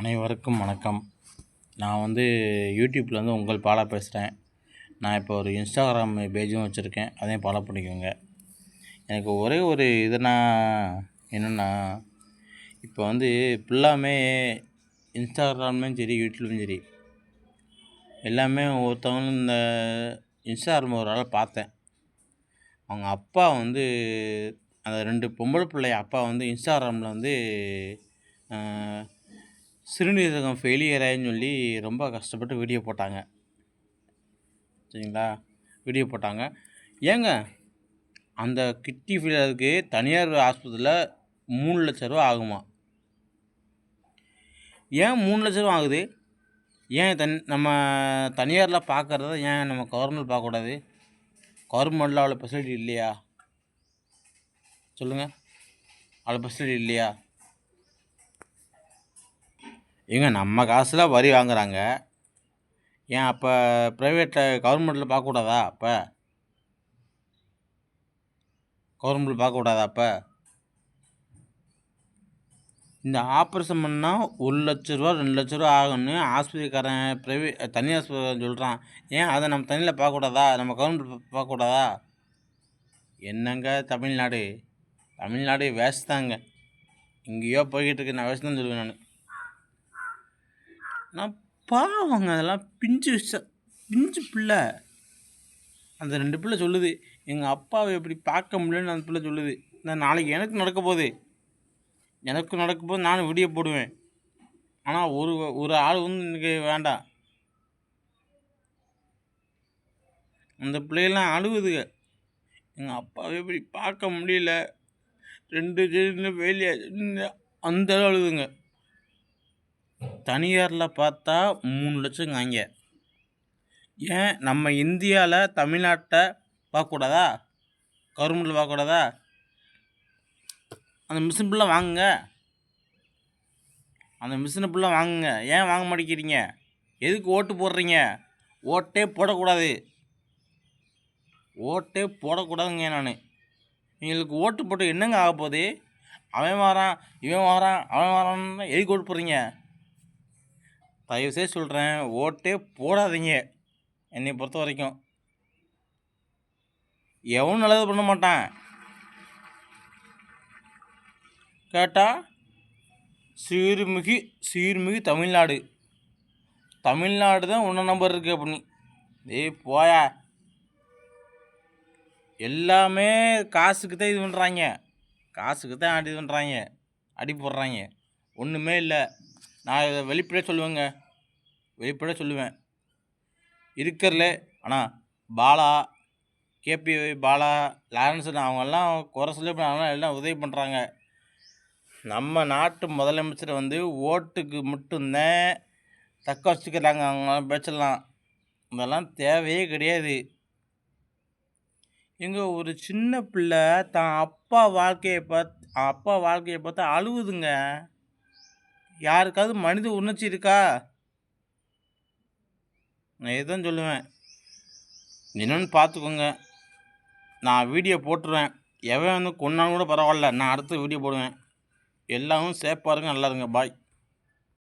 அனைவருக்கும் வணக்கம். நான் யூடியூப்பில் உங்கள் பாலா பேசுகிறேன். நான் இப்போ ஒரு இன்ஸ்டாகிராம் பேஜும் வச்சுருக்கேன், அதையும் ஃபாலோ பண்ணிக்கோங்க. எனக்கு ஒரே ஒரு என்னென்னா, இப்போ ஃபுல்லாமே இன்ஸ்டாகிராம்லேயும் சரி யூடியூப்லேயும் சரி எல்லாமே ஒருத்தவங்களும் இந்த இன்ஸ்டாகிராம் ஒரு ஆளை பார்த்தேன். அவங்க அப்பா அந்த 2 பொம்பளை பிள்ளை அப்பா இன்ஸ்டாகிராமில் சிறுநீரகம் ஃபெயிலியர் ஆயின்னு சொல்லி ரொம்ப கஷ்டப்பட்டு வீடியோ போட்டாங்க. சரிங்களா? வீடியோ போட்டாங்க. ஏங்க அந்த கிட்னி ஃபெயிலியருக்கு தனியார் ஆஸ்பத்திரியில் 3 லட்ச ரூபா ஆகுமா? ஏன் 3 லட்ச ரூபா ஆகுது? ஏன் நம்ம தனியாரில் பார்க்குறத ஏன் நம்ம கவர்மெண்ட் பார்க்கக்கூடாது? கவர்மெண்ட்டில் அவ்வளோ ஃபெசிலிட்டி இல்லையா? சொல்லுங்கள், அவ்வளோ ஃபெசிலிட்டி இல்லையா? ஏங்க நம்ம காசில் வரி வாங்குறாங்க, ஏன் அப்போ ப்ரைவேட்டில் கவர்மெண்ட்டில் பார்க்கக்கூடாதா? அப்போ கவர்மெண்ட்டில் பார்க்கக்கூடாதா? அப்போ இந்த ஆப்ரேஷன் பண்ணால் 1 லட்ச ரூபா 2 லட்ச ரூபா ஆகும்னு ஆஸ்பத்திரிக்காரன் தனியார் ஆஸ்பத்திரி சொல்கிறான். ஏன் அதை நம்ம தனியில் பார்க்கக்கூடாதா? நம்ம கவர்மெண்ட் பார்க்கக்கூடாதா? என்னங்க தமிழ்நாடு தமிழ்நாடு வேஸ்ட் தாங்க. எங்கேயோ போய்கிட்டு இருக்கு. நான் வேஸ்ட் தான் சொல்லுவேன். நான் பாவங்க, அதெல்லாம் பிஞ்சு பிள்ளை. அந்த 2 பிள்ளை சொல்லுது, எங்கள் அப்பாவை எப்படி பார்க்க முடியலன்னு அந்த பிள்ளை சொல்லுது. நான் நாளைக்கு எனக்கு நடக்க போகுது நானும் வீடியோ போடுவேன். ஆனால் ஒரு ஆள் எனக்கு வேண்டாம். அந்த பிள்ளைகள்லாம் அழுகுதுங்க, எங்கள் அப்பாவை எப்படி பார்க்க முடியல, 2 வேலையா அந்த அழுகுதுங்க. தனியாரில் பார்த்தா 3 லட்சங்க அங்கே. ஏன் நம்ம இந்தியாவில் தமிழ்நாட்டை பார்க்கக்கூடாதா? கவர்மெண்ட்டில் பார்க்கக்கூடாதா? அந்த மிஷின் ஃபுல்லாக வாங்குங்க, அந்த மிஷினை ஃபுல்லாக வாங்குங்க. ஏன் வாங்க மாட்டேங்கிறீங்க? எதுக்கு ஓட்டு போடுறீங்க? ஓட்டே போடக்கூடாதுங்க. நான் எங்களுக்கு ஓட்டு போட்டு என்னங்க ஆக போகுது? அவன் வரான், இவன் வரான், அவன் வரான்னு எதுக்கு ஓட்டு போடுறீங்க? தயவுசெய்து சொல்கிறேன், ஓட்டே போடாதீங்க. என்னை பொறுத்த வரைக்கும் எவனும் நல்லது பண்ண மாட்டான். கேட்டால் சீர்மிகு தமிழ்நாடு தான் 1 நம்பர் இருக்குது அப்படின்னு. போயா, எல்லாமே காசுக்கு தான் இது பண்ணுறாங்க, காசுக்கு தான் இது பண்ணுறாங்க, அடி போடுறாங்க. ஒன்றுமே இல்லை. நான் இதை வெளிப்படையாக சொல்லுவேன். இருக்கிறல. ஆனால் பாலா, கேபி பாலா, லாரன்சன் அவங்கெல்லாம் குறை சொல்லி அவங்களாம் எல்லாம் உதவி பண்ணுறாங்க. நம்ம நாட்டு முதலமைச்சர் ஓட்டுக்கு மட்டும்தான் தக்க வச்சுக்கிறாங்க. அவங்க பேச்செல்லாம் இதெல்லாம் தேவையே கிடையாது. ஒரு சின்ன பிள்ளை தான் அப்பா வாழ்க்கையை பார்த்து அழுவுதுங்க. யாருக்காவது மனித உணர்ச்சி இருக்கா? நான் இதுதான் சொல்லுவேன். என்னன்னு பார்த்துக்கோங்க. நான் வீடியோ போட்டுருவேன். எவன் கொன்னாலும் கூட பரவாயில்ல, நான் அடுத்த வீடியோ போடுவேன். எல்லாமும் சேஃபாக இருங்க, நல்லா இருங்க. பாய்.